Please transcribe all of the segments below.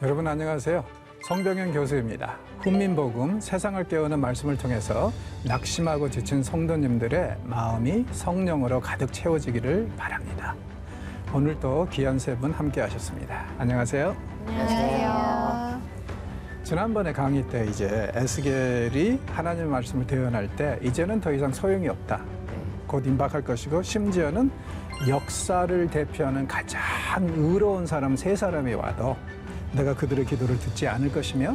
여러분 안녕하세요. 성병현 교수입니다. 훈민복음 세상을 깨우는 말씀을 통해서 낙심하고 지친 성도님들의 마음이 성령으로 가득 채워지기를 바랍니다. 오늘도 귀한 세 분 함께 하셨습니다. 안녕하세요. 안녕하세요. 지난번에 강의 때 이제 에스겔이 하나님의 말씀을 대언할 때 이제는 더 이상 소용이 없다. 곧 임박할 것이고 심지어는 역사를 대표하는 가장 의로운 사람 세 사람이 와도 내가 그들의 기도를 듣지 않을 것이며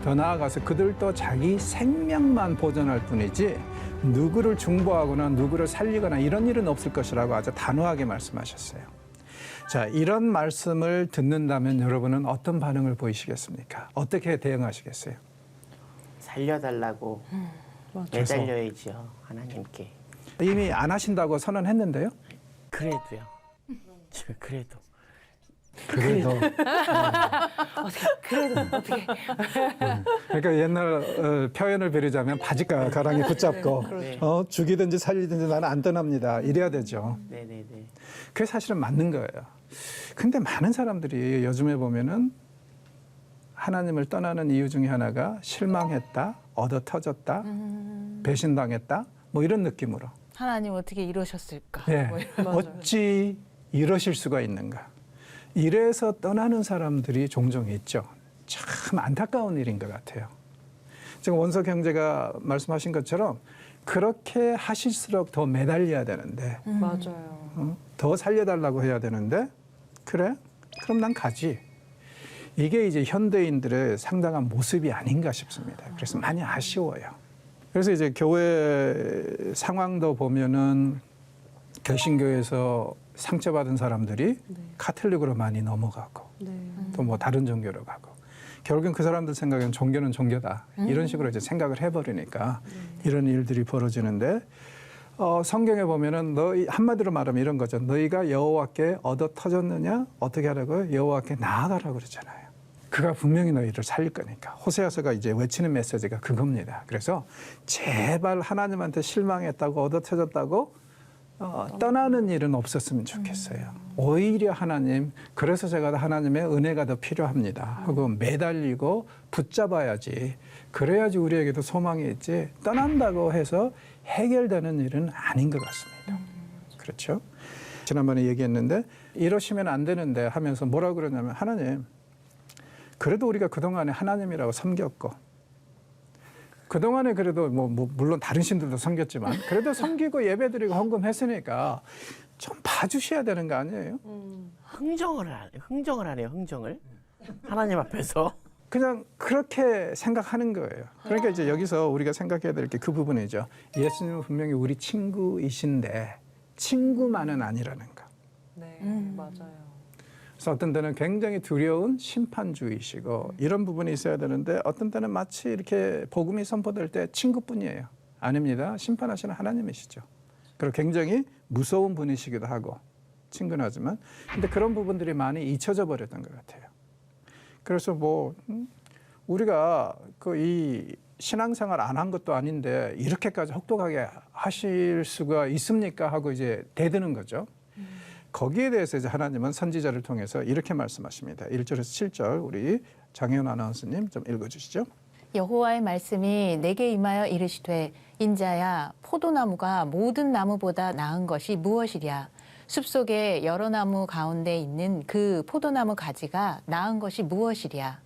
더 나아가서 그들도 자기 생명만 보존할 뿐이지 누구를 중보하거나 누구를 살리거나 이런 일은 없을 것이라고 아주 단호하게 말씀하셨어요. 자, 이런 말씀을 듣는다면 여러분은 어떤 반응을 보이시겠습니까? 어떻게 대응하시겠어요? 살려달라고 매달려야죠, 하나님께. 이미 안 하신다고 선언했는데요. 그래도요. 그래도. 어떻게. 그러니까 옛날 표현을 빌리자면 바지가 가랑이 붙잡고 네. 죽이든지 살리든지 나는 안 떠납니다. 이래야 되죠. 네네네. 그게 사실은 맞는 거예요. 근데 많은 사람들이 요즘에 보면은 하나님을 떠나는 이유 중에 하나가 실망했다, 얻어 터졌다, 배신당했다, 뭐 이런 느낌으로. 하나님 어떻게 이러셨을까? 예. 뭐 이런. 어찌 이러실 수가 있는가. 이래서 떠나는 사람들이 종종 있죠. 참 안타까운 일인 것 같아요. 지금 원석 형제가 말씀하신 것처럼 그렇게 하실수록 더 매달려야 되는데 맞아요. 더 살려달라고 해야 되는데 그래? 그럼 난 가지. 이게 이제 현대인들의 상당한 모습이 아닌가 싶습니다. 그래서 많이 아쉬워요. 그래서 이제 교회 상황도 보면은 개신교에서 상처받은 사람들이 카톨릭으로 많이 넘어가고 또 뭐 다른 종교로 가고 결국엔 그 사람들 생각엔 종교는 종교다 이런 식으로 이제 생각을 해버리니까 이런 일들이 벌어지는데 성경에 보면은 너희 한마디로 말하면 이런 거죠. 너희가 여호와께 얻어 터졌느냐 어떻게 하라고요? 여호와께 나아가라고 그러잖아요. 그가 분명히 너희를 살릴 거니까. 호세아서가 이제 외치는 메시지가 그겁니다. 그래서 제발 하나님한테 실망했다고 얻어 터졌다고 떠나는 일은 없었으면 좋겠어요. 오히려 하나님, 그래서 제가 하나님의 은혜가 더 필요합니다 하고 매달리고 붙잡아야지. 그래야지 우리에게도 소망이 있지. 떠난다고 해서 해결되는 일은 아닌 것 같습니다. 그렇죠? 지난번에 얘기했는데 이러시면 안 되는데 하면서 뭐라고 그러냐면 하나님, 그래도 우리가 그동안에 하나님이라고 섬겼고 그동안에 그래도 물론 다른 신들도 섬겼지만 그래도 섬기고 예배드리고 헌금했으니까 좀 봐주셔야 되는 거 아니에요? 흥정을 하네요, 흥정을. 하나님 앞에서. 그냥 그렇게 생각하는 거예요. 그러니까 이제 여기서 우리가 생각해야 될 게 그 부분이죠. 예수님은 분명히 우리 친구이신데 친구만은 아니라는 거. 네, 맞아요. 그래서 어떤 때는 굉장히 두려운 심판주의시고 이런 부분이 있어야 되는데 어떤 때는 마치 이렇게 복음이 선포될 때 친구뿐이에요. 아닙니다. 심판하시는 하나님이시죠. 그리고 굉장히 무서운 분이시기도 하고 친근하지만 근데 그런 부분들이 많이 잊혀져 버렸던 것 같아요. 그래서 뭐 우리가 이 신앙생활 안 한 것도 아닌데 이렇게까지 혹독하게 하실 수가 있습니까 하고 이제 대드는 거죠. 거기에 대해서 이제 하나님은 선지자를 통해서 이렇게 말씀하십니다. 1절에서 7절 우리 장혜연 아나운서님 좀 읽어주시죠. 여호와의 말씀이 내게 임하여 이르시되 인자야 포도나무가 모든 나무보다 나은 것이 무엇이랴. 숲속에 여러 나무 가운데 있는 그 포도나무 가지가 나은 것이 무엇이랴.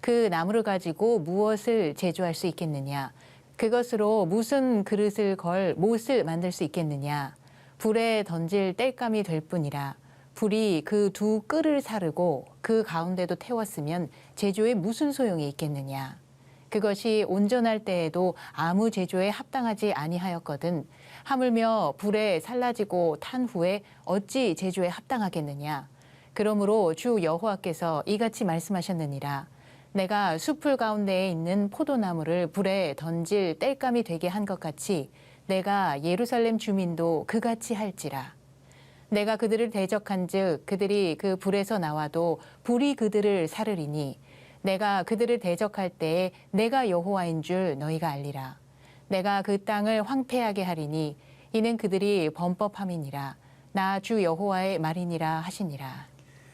그 나무를 가지고 무엇을 제조할 수 있겠느냐. 그것으로 무슨 그릇을 걸 못을 만들 수 있겠느냐. 불에 던질 땔감이 될 뿐이라. 불이 그 두 끈을 사르고 그 가운데도 태웠으면 제조에 무슨 소용이 있겠느냐. 그것이 온전할 때에도 아무 제조에 합당하지 아니하였거든. 하물며 불에 살라지고 탄 후에 어찌 제조에 합당하겠느냐. 그러므로 주 여호와께서 이같이 말씀하셨느니라. 내가 숲풀 가운데에 있는 포도나무를 불에 던질 땔감이 되게 한 것 같이 내가 예루살렘 주민도 그같이 할지라. 내가 그들을 대적한즉 그들이 그 불에서 나와도 불이 그들을 사르리니 내가 그들을 대적할 때에 내가 여호와인 줄 너희가 알리라. 내가 그 땅을 황폐하게 하리니 이는 그들이 범법함이니라. 나 주 여호와의 말이니라 하시니라.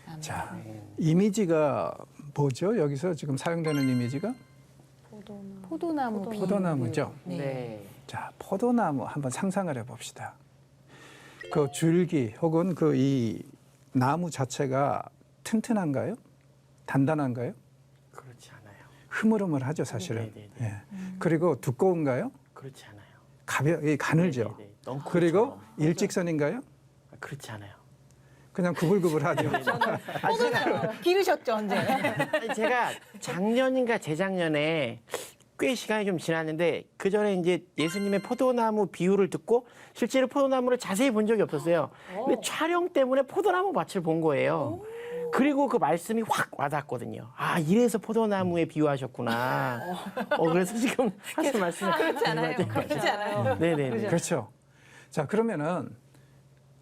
아멘. 자, 이미지가 뭐죠? 여기서 지금 사용되는 이미지가 포도나무 비유. 포도나무죠. 네. 자, 포도나무 한번 상상을 해봅시다. 그 줄기 혹은 그 이 나무 자체가 튼튼한가요? 단단한가요? 그렇지 않아요. 흐물흐물하죠, 사실은. 네네네. 예. 그리고 두꺼운가요? 그렇지 않아요. 가늘죠. 네네네. 넝쿨처럼. 그리고 일직선인가요? 그렇지 않아요. 그냥 구불구불하죠. 기르셨죠, 언제? 아니, 제가 작년인가 재작년에 꽤 시간이 좀 지났는데 그 전에 이제 예수님의 포도나무 비유를 듣고 실제로 포도나무를 자세히 본 적이 없었어요. 근데 촬영 때문에 포도나무 밭을 본 거예요. 그리고 그 말씀이 확 와닿았거든요. 아, 이래서 포도나무에 비유하셨구나. 그래서 지금 하신 말씀이 그렇지 않아요. 그렇지 않아요. 네네네. 그렇죠. 자, 그러면은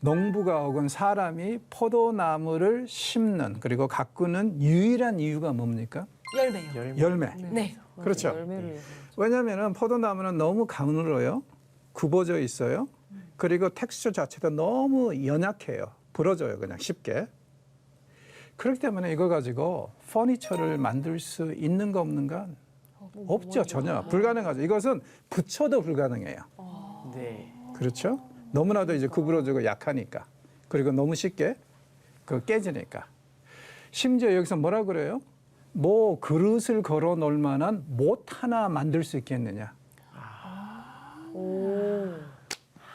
농부가 혹은 사람이 포도나무를 심는 그리고 가꾸는 유일한 이유가 뭡니까? 열매요. 열매. 네. 그렇죠. 열매를 위해서. 왜냐하면 포도나무는 너무 가늘어요. 굽어져 있어요. 그리고 텍스처 자체도 너무 연약해요. 부러져요, 그냥 쉽게. 그렇기 때문에 이거 가지고 퍼니처를 만들 수 있는가 없는가? 없죠, 전혀. 불가능하죠. 이것은 붙여도 불가능해요. 네. 그렇죠? 너무나도 이제 구부러지고 약하니까. 그리고 너무 쉽게 깨지니까. 심지어 여기서 뭐라 그래요? 뭐 그릇을 걸어 놓을 만한 못 하나 만들 수 있겠느냐.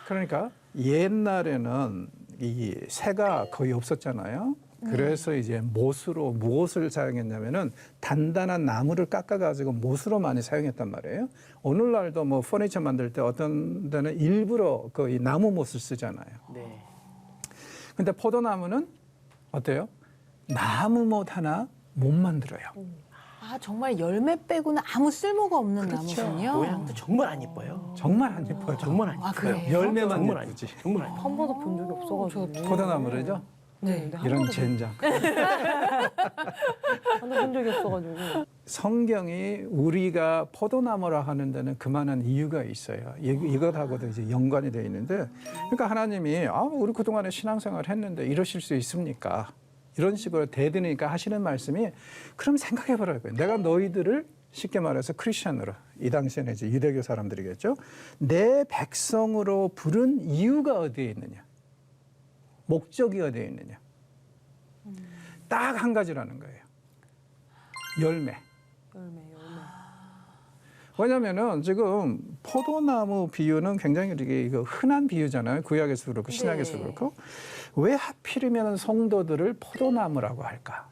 그러니까 옛날에는 이 새가 거의 없었잖아요. 그래서 이제 못으로 무엇을 사용했냐면은 단단한 나무를 깎아가지고 못으로 많이 사용했단 말이에요. 오늘날도 뭐 퍼니처 만들 때 어떤 데는 일부러 이 나무 못을 쓰잖아요. 네. 근데 포도나무는 어때요? 나무 못 하나 못 만들어요. 아, 정말 열매 빼고는 아무 쓸모가 없는 그렇죠. 나무군요. 모양도 정말 안 이뻐요. 정말 안 예뻐요. 정말 안 아, 이뻐요. 그래요? 열매만 정말 안 예쁘지. 이뻐요. 정말 안 이뻐요. 한 번도 본 적이 없어가지고. 포도나무를죠? 네. 근데 한 이런 번도 젠장. 본 적이 없어가지고. 성경이 우리가 포도나무라 하는 데는 그만한 이유가 있어요. 이것하고도 이제 연관이 되어 있는데, 그러니까 하나님이 우리 그동안에 신앙생활 했는데 이러실 수 있습니까? 이런 식으로 대드니까 하시는 말씀이 그럼 생각해 보라는 거예요. 내가 너희들을 쉽게 말해서 크리스천으로, 이 당시에는 이제 유대교 사람들이겠죠. 내 백성으로 부른 이유가 어디에 있느냐? 목적이 어디에 있느냐? 딱 한 가지라는 거예요. 열매. 열매. 왜냐면은 지금 포도나무 비유는 굉장히 이거 흔한 비유잖아요. 구약에서도 그렇고 신약에서도 네. 그렇고. 왜 하필이면 성도들을 포도나무라고 할까?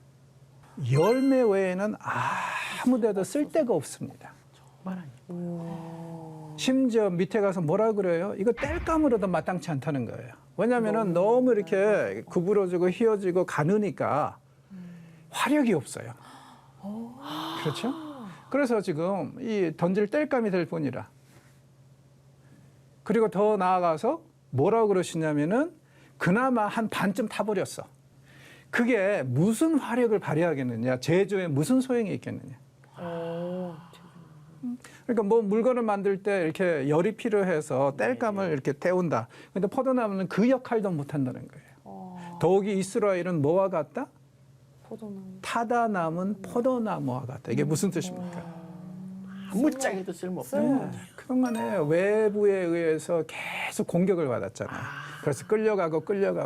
열매 외에는 아무 데도 쓸 데가 없습니다. 정말 안 이뻐요. 심지어 밑에 가서 뭐라 그래요? 이거 땔감으로도 마땅치 않다는 거예요. 왜냐면은 너무 이렇게 구부러지고 휘어지고 가느니까 화력이 없어요. 그렇죠? 그래서 지금 이 던질 땔감이 될 뿐이라. 그리고 더 나아가서 뭐라고 그러시냐면은 그나마 한 반쯤 타버렸어. 그게 무슨 화력을 발휘하겠느냐? 제조에 무슨 소용이 있겠느냐? 그러니까 뭐 물건을 만들 때 이렇게 열이 필요해서 땔감을 이렇게 태운다. 근데 포도나무는 그 역할도 못 한다는 거예요. 더욱이 이스라엘은 뭐와 같다? 포도나무. 타다 남은 포도나무와 같다. 이게 무슨 뜻입니까? 아무짝에도 쓸모없어요. 그동안에 외부에 의해서 계속 공격을 받았잖아요. 그래서 끌려가고.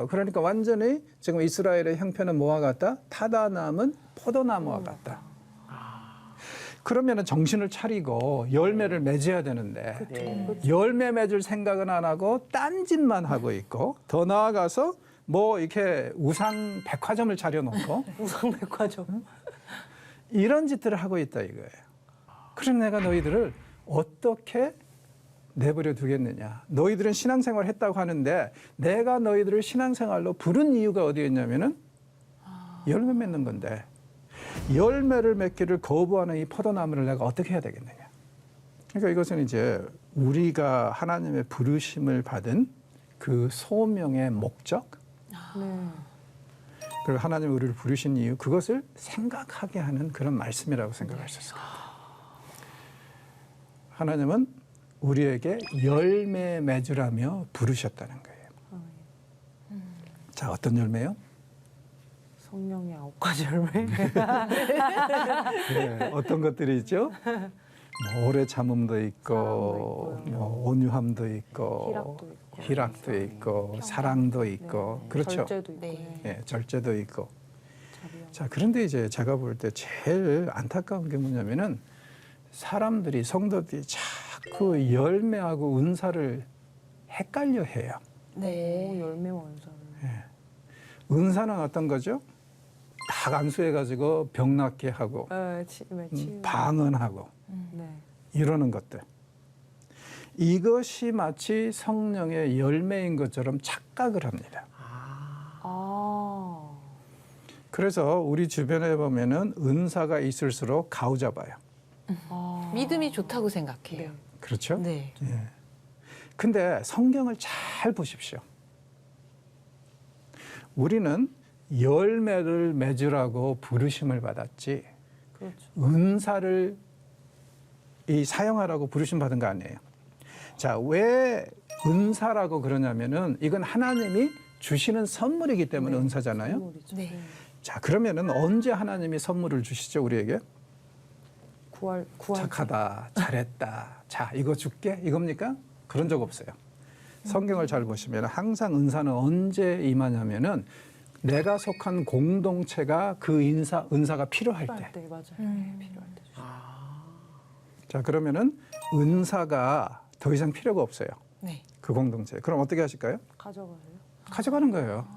그러니까 완전히 지금 이스라엘의 형편은 뭐와 같다? 타다 남은 포도나무와 같다. 그러면은 정신을 차리고 열매를 맺어야 되는데 네. 열매 맺을 생각은 안 하고 딴짓만 하고 있고 더 나아가서 뭐 이렇게 우상 백화점을 차려놓고 우상백화점. 이런 짓들을 하고 있다 이거예요. 그럼 내가 너희들을 어떻게 내버려 두겠느냐. 너희들은 신앙생활 했다고 하는데 내가 너희들을 신앙생활로 부른 이유가 어디였냐면은 열매 맺는 건데 열매를 맺기를 거부하는 이 포도나무를 내가 어떻게 해야 되겠느냐. 그러니까 이것은 이제 우리가 하나님의 부르심을 받은 그 소명의 목적, 네. 그리고 하나님이 우리를 부르신 이유, 그것을 생각하게 하는 그런 말씀이라고 생각할 수 있을 것 같아요. 하나님은 우리에게 열매 맺으라며 부르셨다는 거예요. 자, 어떤 열매요? 성령의 9가지 열매. 네, 어떤 것들이 있죠? 뭐 오래 참음도 있고, 사랑도 있고요. 뭐 온유함도 있고, 희락도 있고. 희락도 있고, 사랑도 있고, 네. 그렇죠. 절제도 있고. 네. 예, 절제도 있고. 자비형. 자, 그런데 이제 제가 볼 때 제일 안타까운 게 뭐냐면은 사람들이 성도들이 자꾸 열매하고 은사를 헷갈려 해요. 네. 오, 열매와 은사를. 은사는 어떤 거죠? 딱 안수해가지고 병 낫게 하고 네, 치유. 방언하고 네. 이러는 것들. 이것이 마치 성령의 열매인 것처럼 착각을 합니다. 아. 그래서 우리 주변에 보면은 은사가 있을수록 가우잡아요. 아. 믿음이 좋다고 생각해요. 그렇죠? 네. 예. 근데 성경을 잘 보십시오. 우리는 열매를 맺으라고 부르심을 받았지 그렇죠. 은사를 사용하라고 부르심 받은 거 아니에요. 자, 왜 은사라고 그러냐면은 이건 하나님이 주시는 선물이기 때문에 은사잖아요. 선물이죠. 네. 자, 그러면은 언제 하나님이 선물을 주시죠, 우리에게? 구할. 착하다, 잘했다, 자, 이거 줄게, 이겁니까? 그런 적 없어요. 성경을 잘 보시면 항상 은사는 언제 임하냐면은 내가 속한 공동체가 그 은사가 필요할 때. 때 맞아요. 필요할 때. 자, 그러면은 은사가 더 이상 필요가 없어요. 네. 그 공동체. 그럼 어떻게 하실까요? 가져가세요. 가져가는 거예요.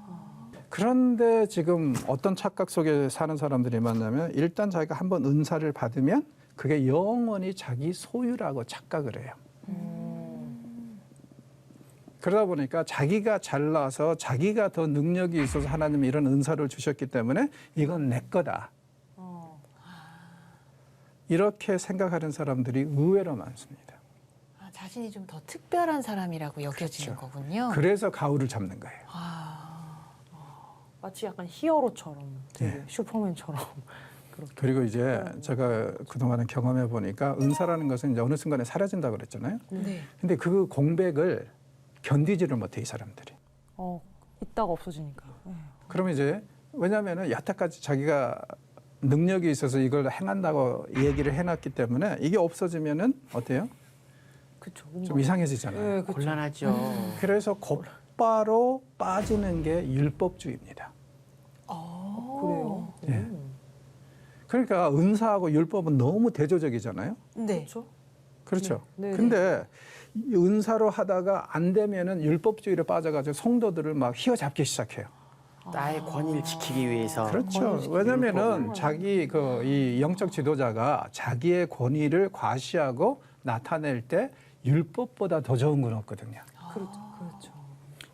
그런데 지금 어떤 착각 속에 사는 사람들이 많냐면 일단 자기가 한번 은사를 받으면 그게 영원히 자기 소유라고 착각을 해요. 그러다 보니까 자기가 잘나서 자기가 더 능력이 있어서 하나님이 이런 은사를 주셨기 때문에 이건 내 거다. 어. 이렇게 생각하는 사람들이 의외로 많습니다. 아, 자신이 좀 더 특별한 사람이라고 여겨지는 그렇죠. 거군요. 그래서 가우를 잡는 거예요. 마치 약간 히어로처럼, 되게 네. 슈퍼맨처럼 그렇게. 그리고 이제 제가 그동안에 경험해 보니까 은사라는 것은 이제 어느 순간에 사라진다고 그랬잖아요. 네. 근데 그 공백을 견디지를 못해, 이 사람들이. 있다가 없어지니까. 네. 그러면 이제 왜냐하면 여태까지 자기가 능력이 있어서 이걸 행한다고 얘기를 해놨기 때문에 이게 없어지면은 어때요? 그쵸. 좀 이상해지잖아요. 네, 그쵸. 곤란하죠. 그래서 곧바로 빠지는 게 율법주의입니다. 그래요. 예. 그러니까 은사하고 율법은 너무 대조적이잖아요. 네. 그렇죠. 그렇죠. 네, 네. 근데 이 은사로 하다가 안 되면은 율법주의로 빠져가지고 성도들을 막 휘어잡기 시작해요. 나의 권위를 지키기 위해서. 그렇죠. 왜냐면은 자기 이 영적 지도자가 자기의 권위를 과시하고 나타낼 때 율법보다 더 좋은 건 없거든요. 그렇죠. 그렇죠.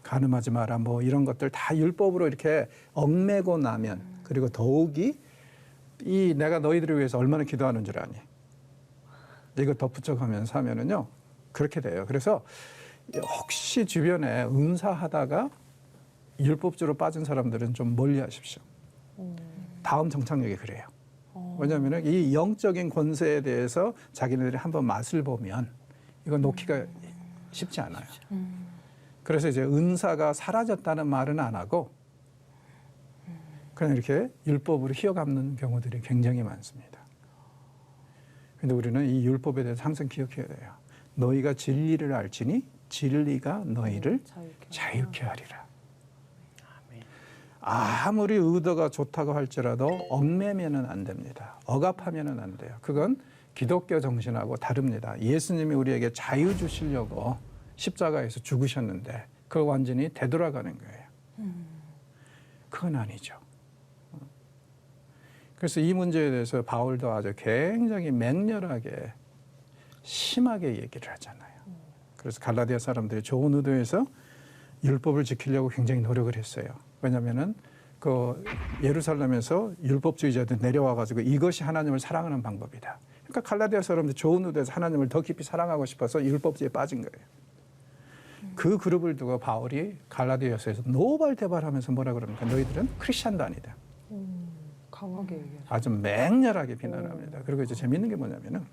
간음하지 마라 뭐 이런 것들 다 율법으로 이렇게 얽매고 나면 그리고 더욱이 이 내가 너희들을 위해서 얼마나 기도하는 줄 아니. 이거 덧붙여가면서 하면은요 그렇게 돼요. 그래서 혹시 주변에 은사하다가 율법주로 빠진 사람들은 좀 멀리하십시오. 다음 정착력이 그래요. 왜냐하면 이 영적인 권세에 대해서 자기네들이 한번 맛을 보면 이거 놓기가 쉽지 않아요. 그래서 이제 은사가 사라졌다는 말은 안 하고 그냥 이렇게 율법으로 휘어감는 경우들이 굉장히 많습니다. 그런데 우리는 이 율법에 대해서 항상 기억해야 돼요. 너희가 진리를 알지니 진리가 너희를 자유케 하리라. 아무리 의도가 좋다고 할지라도 얽매면은 안 됩니다. 억압하면은 안 돼요. 그건 기독교 정신하고 다릅니다. 예수님이 우리에게 자유 주시려고 십자가에서 죽으셨는데 그걸 완전히 되돌아가는 거예요. 그건 아니죠. 그래서 이 문제에 대해서 바울도 아주 굉장히 맹렬하게 심하게 얘기를 하잖아요. 그래서 갈라디아 사람들이 좋은 의도에서 율법을 지키려고 굉장히 노력을 했어요. 왜냐하면은 그 예루살렘에서 율법주의자들 내려와 가지고 이것이 하나님을 사랑하는 방법이다. 그러니까 갈라디아 사람들 좋은 의도에서 하나님을 더 깊이 사랑하고 싶어서 율법주의에 빠진 거예요. 그 그룹을 두고 바울이 갈라디아서에서 노발대발하면서 뭐라 그럽니까? 너희들은 크리스찬도 아니다. 강하게 얘기하죠. 아주 맹렬하게 비난합니다. 그리고 이제 재밌는 게 뭐냐면은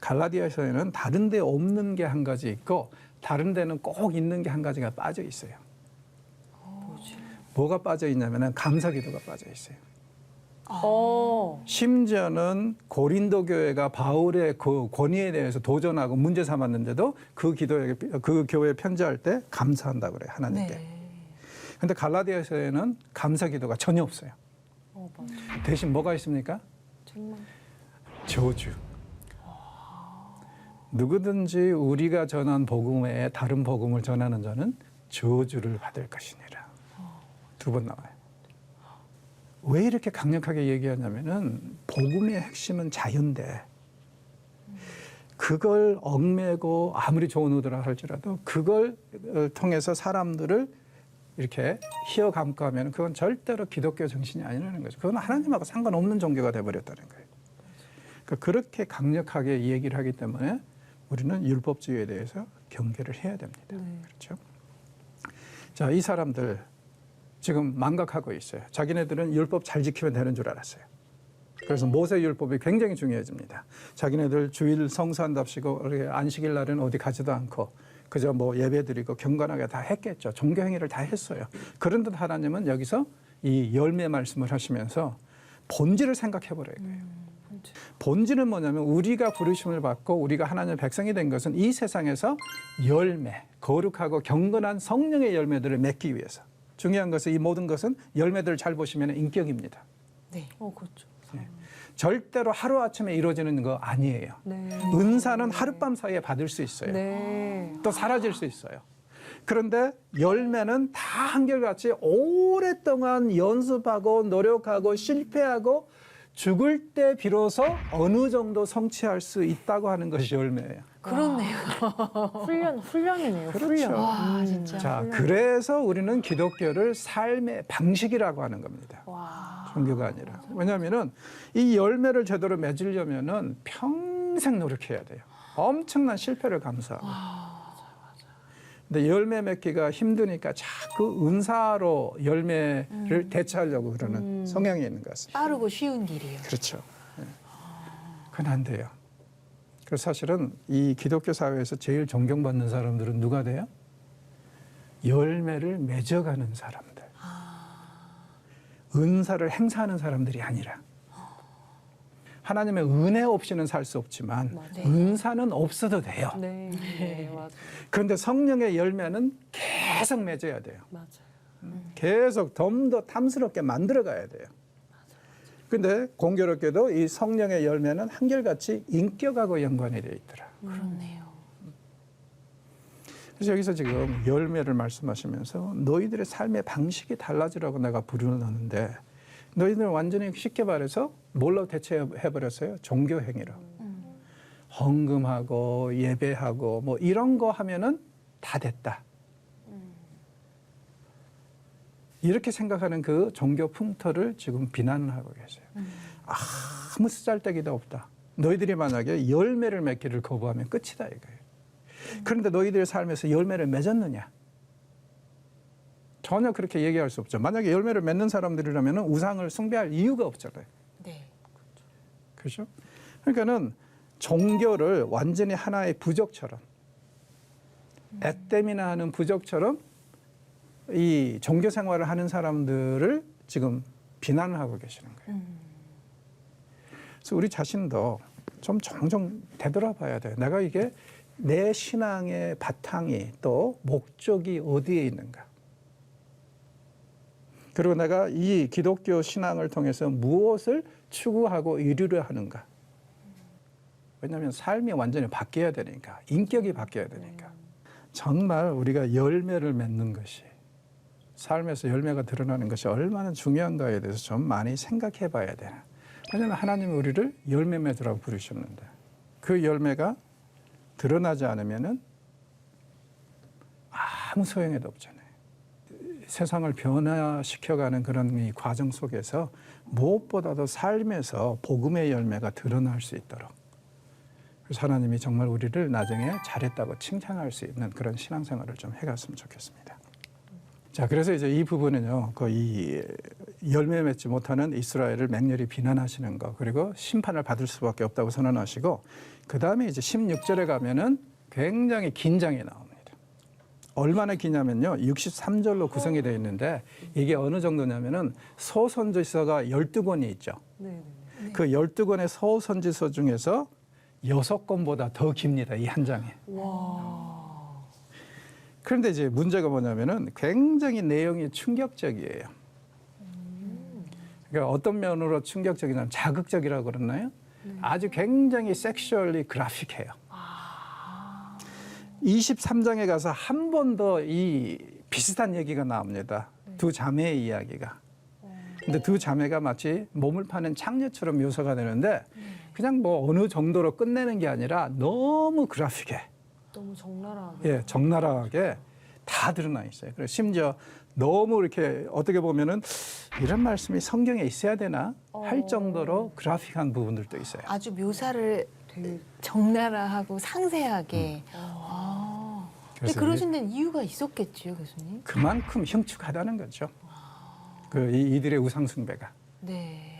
갈라디아서에는 다른 데 없는 게 한 가지 있고 다른 데는 꼭 있는 게 한 가지가 빠져 있어요. 뭐가 빠져 있냐면은 감사기도가 빠져 있어요. 심지어는 고린도 교회가 바울의 그 권위에 대해서 도전하고 문제 삼았는데도 그 교회에 편지할 때 감사한다고 그래요, 하나님께. 네. 근데 갈라디아서에는 감사기도가 전혀 없어요. 맞아. 대신 뭐가 있습니까? 정말. 저주. 누구든지 우리가 전한 복음 외에 다른 복음을 전하는 자는 저주를 받을 것이니라. 두 번 나와요. 왜 이렇게 강력하게 얘기하냐면은 복음의 핵심은 자유인데 그걸 얽매고 아무리 좋은 의도라 할지라도 그걸 통해서 사람들을 이렇게 휘어감고 하면 그건 절대로 기독교 정신이 아니라는 거죠. 그건 하나님하고 상관없는 종교가 돼버렸다는 거예요. 그러니까 그렇게 강력하게 얘기를 하기 때문에 우리는 율법주의에 대해서 경계를 해야 됩니다. 네. 그렇죠? 자, 이 사람들 지금 망각하고 있어요. 자기네들은 율법 잘 지키면 되는 줄 알았어요. 그래서 모세 율법이 굉장히 중요해집니다. 자기네들 주일 성수한답시고 안식일 날은 어디 가지도 않고 그저 뭐 예배드리고 경건하게 다 했겠죠. 종교 행위를 다 했어요. 그런데 하나님은 여기서 이 열매 말씀을 하시면서 본질을 생각해 보라는 거예요. 본질은 뭐냐면 우리가 부르심을 받고 우리가 하나님의 백성이 된 것은 이 세상에서 열매, 거룩하고 경건한 성령의 열매들을 맺기 위해서. 중요한 것은 이 모든 것은 열매들을 잘 보시면 인격입니다. 네. 그렇죠. 절대로 하루아침에 이루어지는 거 아니에요. 네. 은사는 하룻밤 사이에 받을 수 있어요. 네. 또 사라질 수 있어요. 그런데 열매는 다 한결같이 오랫동안 연습하고 노력하고 실패하고 죽을 때 비로소 어느 정도 성취할 수 있다고 하는 것이 열매예요. 그렇네요. 훈련이네요. 그렇죠. 훈련. 와, 진짜. 자, 그래서 우리는 기독교를 삶의 방식이라고 하는 겁니다. 와. 종교가 아니라. 왜냐하면은 이 열매를 제대로 맺으려면은 평생 노력해야 돼요. 엄청난 실패를 감수하고. 근데 열매 맺기가 힘드니까 자꾸 은사로 열매를 대체하려고 그러는 성향이 있는 것 같습니다. 빠르고 쉬운 길이에요. 그렇죠. 네. 그건 안 돼요. 그래서 사실은 이 기독교 사회에서 제일 존경받는 사람들은 누가 돼요? 열매를 맺어가는 사람들. 은사를 행사하는 사람들이 아니라. 하나님의 은혜 없이는 살 수 없지만 네. 은사는 없어도 돼요. 네. 네. 맞아요. 그런데 성령의 열매는 계속 맺어야 돼요. 맞아요. 계속 좀 더 탐스럽게 만들어 가야 돼요. 근데 공교롭게도 이 성령의 열매는 한결같이 인격하고 연관이 되어 있더라. 그렇네요. 그래서 여기서 지금 열매를 말씀하시면서 너희들의 삶의 방식이 달라지라고 내가 부르는데 너희들은 완전히 쉽게 말해서 뭘로 대체해버렸어요? 종교 행위로. 헌금하고 예배하고 뭐 이런 거 하면은 다 됐다. 이렇게 생각하는 그 종교 풍토를 지금 비난을 하고 계세요. 아무 쓰잘데기도 없다. 너희들이 만약에 열매를 맺기를 거부하면 끝이다 이거예요. 그런데 너희들의 삶에서 열매를 맺었느냐? 전혀 그렇게 얘기할 수 없죠. 만약에 열매를 맺는 사람들이라면 우상을 숭배할 이유가 없잖아요. 네. 그렇죠? 그러니까는 종교를 완전히 하나의 부적처럼 액땜이나 하는 부적처럼 이 종교 생활을 하는 사람들을 지금 비난을 하고 계시는 거예요. 그래서 우리 자신도 좀 종종 되돌아봐야 돼요. 내가 이게 내 신앙의 바탕이 또 목적이 어디에 있는가? 그리고 내가 이 기독교 신앙을 통해서 무엇을 추구하고 이루려 하는가? 왜냐하면 삶이 완전히 바뀌어야 되니까, 인격이 바뀌어야 되니까. 정말 우리가 열매를 맺는 것이, 삶에서 열매가 드러나는 것이 얼마나 중요한가에 대해서 좀 많이 생각해 봐야 되나. 왜냐하면 하나님이 우리를 열매 맺으라고 부르셨는데 그 열매가 드러나지 않으면은 아무 소용에도 없잖아요. 세상을 변화시켜가는 그런 이 과정 속에서 무엇보다도 삶에서 복음의 열매가 드러날 수 있도록 그래서 하나님이 정말 우리를 나중에 잘했다고 칭찬할 수 있는 그런 신앙생활을 좀 해갔으면 좋겠습니다. 자, 그래서 이제 이 부분은요, 이 열매 맺지 못하는 이스라엘을 맹렬히 비난하시는 거, 그리고 심판을 받을 수밖에 없다고 선언하시고, 그 다음에 이제 16절에 가면은 굉장히 긴장이 나옵니다. 얼마나 기냐면요. 63절로 구성이 되어 있는데 이게 어느 정도냐면은 서선지서가 12권이 있죠. 네. 그 12권의 서선지서 중에서 6권보다 더 깁니다. 이 한 장에. 와. 그런데 이제 문제가 뭐냐면은 굉장히 내용이 충격적이에요. 그러니까 어떤 면으로 충격적이냐면 자극적이라고 그러나요? 아주 굉장히 섹슈얼리 그래픽해요. 23장에 가서 한 번 더 이 비슷한 얘기가 나옵니다. 두 자매의 이야기가. 근데 두 자매가 마치 몸을 파는 창녀처럼 묘사가 되는데 그냥 뭐 어느 정도로 끝내는 게 아니라 너무 그래픽해. 너무 적나라하게. 예, 적나라하게 다 드러나 있어요. 그래서 심지어 너무 이렇게 어떻게 보면은 이런 말씀이 성경에 있어야 되나 할 정도로 그래픽한 부분들도 있어요. 아주 묘사를 되게 적나라하고 상세하게. 아. 근데 그래서 그러신 데는 이유가 있었겠지요, 교수님? 그만큼 흉측하다는 거죠. 이들의 우상 숭배가. 네.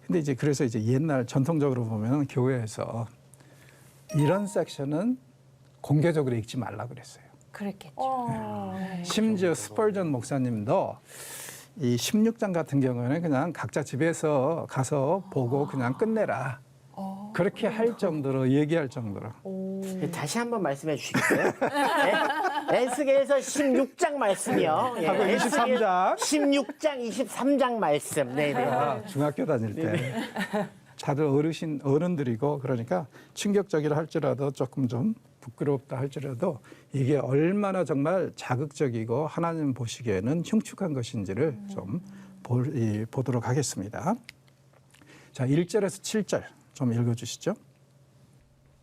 근데 이제 그래서 이제 옛날 전통적으로 보면 교회에서 이런 섹션은 공개적으로 읽지 말라 그랬어요. 그랬겠죠. 네. 심지어 스펄전 목사님도 이 16장 같은 경우는 그냥 각자 집에서 가서 보고 그냥 끝내라. 그렇게 할 정도로 얘기할 정도로. 오. 다시 한번 말씀해 주시겠어요? 네? 에스겔서 16장 말씀이요. 예, 하고 23장. 16장, 23장 말씀. 네네. 아, 중학교 다닐 때 다들 어른들이고 그러니까 충격적이라 할지라도 조금 좀 부끄럽다 할지라도 이게 얼마나 정말 자극적이고 하나님 보시기에는 흉측한 것인지를 좀 보도록 하겠습니다. 자, 1절에서 7절 좀 읽어주시죠.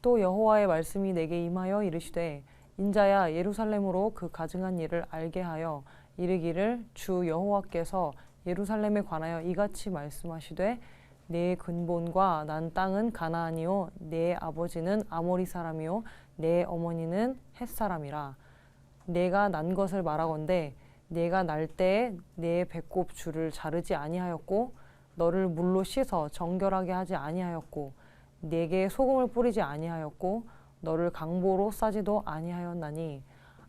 또 여호와의 말씀이 내게 임하여 이르시되 인자야 예루살렘으로 그 가증한 일을 알게 하여 이르기를 주 여호와께서 예루살렘에 관하여 이같이 말씀하시되 내 근본과 난 땅은 가나안이요 내 아버지는 아모리 사람이요 내 어머니는 헷 사람이라. 내가 난 것을 말하건대 내가 날 때에 내 배꼽 줄을 자르지 아니하였고 너를 물로 씻어 정결하게 하지 아니하였고 내게 소금을 뿌리지 아니하였고 너를 강보로 싸지도 아니하였나니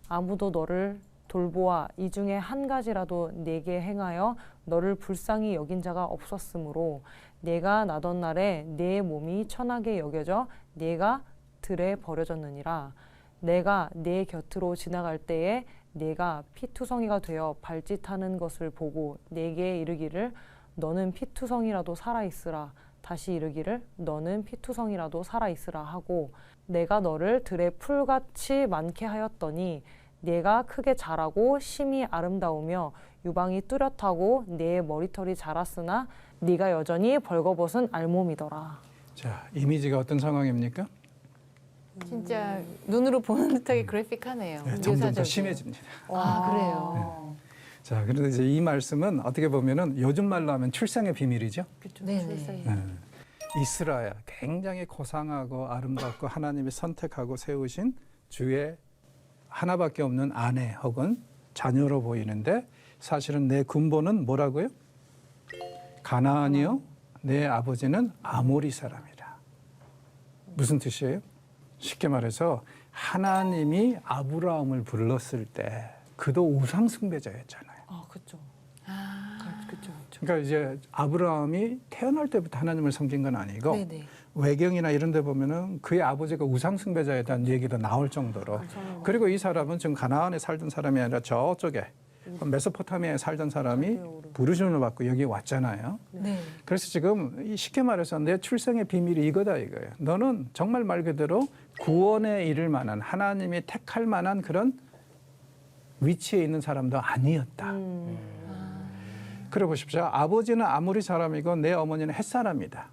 아무도 너를 돌보아 이 중에 한 가지라도 내게 행하여 너를 불쌍히 여긴 자가 없었으므로 내가 나던 날에 내 몸이 천하게 여겨져 내가 들에 버려졌느니라. 내가 내 곁으로 지나갈 때에 내가 피투성이가 되어 발짓하는 것을 보고 내게 이르기를 너는 피투성이라도 살아있으라. 다시 이르기를 너는 피투성이라도 살아있으라 하고 내가 너를 들에 풀같이 많게 하였더니 내가 크게 자라고 심히 아름다우며 유방이 뚜렷하고 내 머리털이 자랐으나 네가 여전히 벌거벗은 알몸이더라. 자, 이미지가 어떤 상황입니까? 진짜 눈으로 보는 듯하게 그래픽하네요. 네, 점점 더 묘사적이에요. 심해집니다. 아, 그래요. 자, 그런데 이제 이 말씀은 어떻게 보면은 요즘 말로 하면 출생의 비밀이죠. 그렇죠. 네네. 출생이. 이스라엘 굉장히 고상하고 아름답고 하나님이 선택하고 세우신 주의 하나밖에 없는 아내 혹은 자녀로 보이는데 사실은 내 근본은 뭐라고요? 가나안이요. 내 아버지는 아모리 사람이라. 무슨 뜻이에요? 쉽게 말해서 하나님이 아브라함을 불렀을 때 그도 우상 숭배자였잖아요. 아, 그렇죠. 아, 그렇죠. 그러니까 이제 아브라함이 태어날 때부터 하나님을 섬긴 건 아니고 네네. 외경이나 이런 데 보면은 그의 아버지가 우상 숭배자에 대한 얘기도 나올 정도로 그리고 이 사람은 지금 가나안에 살던 사람이 아니라 저쪽에 메소포타미아에 살던 사람이 부르심을 받고 여기 왔잖아요. 네. 그래서 지금 이 쉽게 말해서 내 출생의 비밀이 이거다 이거예요. 너는 정말 말 그대로 구원에 이를 만한 하나님이 택할 만한 그런 위치에 있는 사람도 아니었다. 그래 보십시오. 아버지는 아모리 사람이고 내 어머니는 헷 사람이다.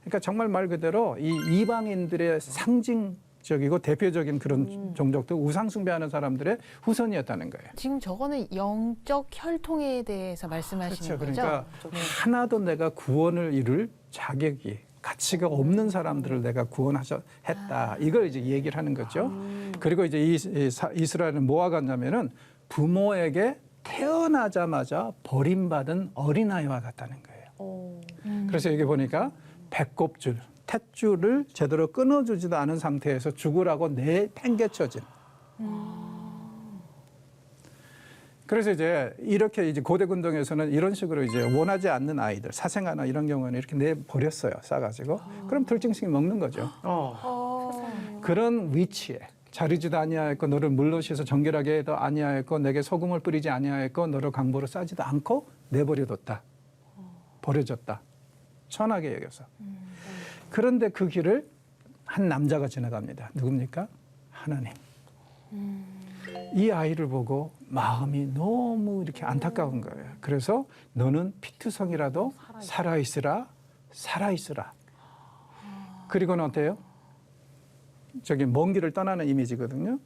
그러니까 정말 말 그대로 이 이방인들의 상징적이고 대표적인 그런 종족도 우상 숭배하는 사람들의 후손이었다는 거예요. 지금 저거는 영적 혈통에 대해서 말씀하시는 그렇죠. 거죠? 그러니까 하나도 내가 구원을 이룰 자격이 가치가 없는 사람들을 내가 구원했다. 이걸 이제 얘기를 하는 거죠. 그리고 이제 이스라엘은 뭐와 같냐면은 부모에게 태어나자마자 버림받은 어린아이와 같다는 거예요. 그래서 여기 보니까 배꼽줄, 탯줄을 제대로 끊어주지도 않은 상태에서 죽으라고 내팽개쳐진. 그래서 이제 이렇게 이제 고대 군동에서는 이런 식으로 이제 원하지 않는 아이들, 사생아나 이런 경우는 이렇게 내 버렸어요. 싸가지고. 그럼 들짐승이 먹는 거죠. 그런 위치에 자르지도 아니하였고 너를 물로 씻어 정결하게 해도 아니하였고 내게 소금을 뿌리지 아니하였고 너를 강보로 싸지도 않고 내버려뒀다. 버려졌다. 천하게 여겨서. 그런데 그 길을 한 남자가 지나갑니다. 누굽니까? 하나님. 이 아이를 보고 마음이 너무 이렇게 안타까운 거예요. 그래서 너는 피투성이라도 살아있으라, 살아있으라. 그리고는 어때요? 저기 먼 길을 떠나는 이미지거든요.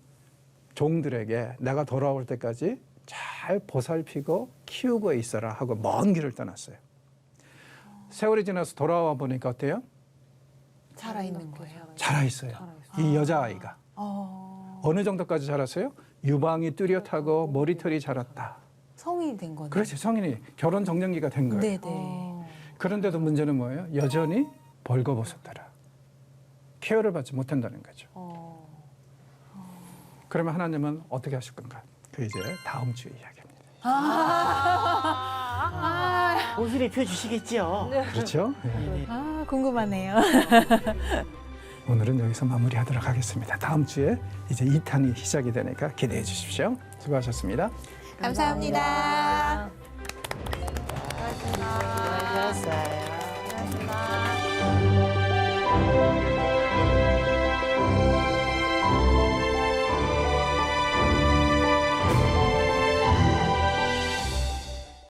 종들에게 내가 돌아올 때까지 잘 보살피고 키우고 있어라 하고 먼 길을 떠났어요. 세월이 지나서 돌아와 보니까 어때요? 살아있는 거예요. 자라있어요. 이 여자아이가. 어느 정도까지 자랐어요? 유방이 뚜렷하고 머리털이 자랐다. 성인이 된 거네. 그렇지, 성인이 결혼 정년기가 된 거예요. 네네. 그런데도 문제는 뭐예요? 여전히 벌거벗었더라. 케어를 받지 못한다는 거죠. 그러면 하나님은 어떻게 하실 건가? 그 이제 다음 주에 이야기합니다. 옷을 입혀주시겠죠. 그렇죠? 네. 아, 궁금하네요. 오늘은 여기서 마무리하도록 하겠습니다. 다음 주에 이제 2탄이 시작이 되니까 기대해 주십시오. 수고하셨습니다. 감사합니다. 수고하셨어요.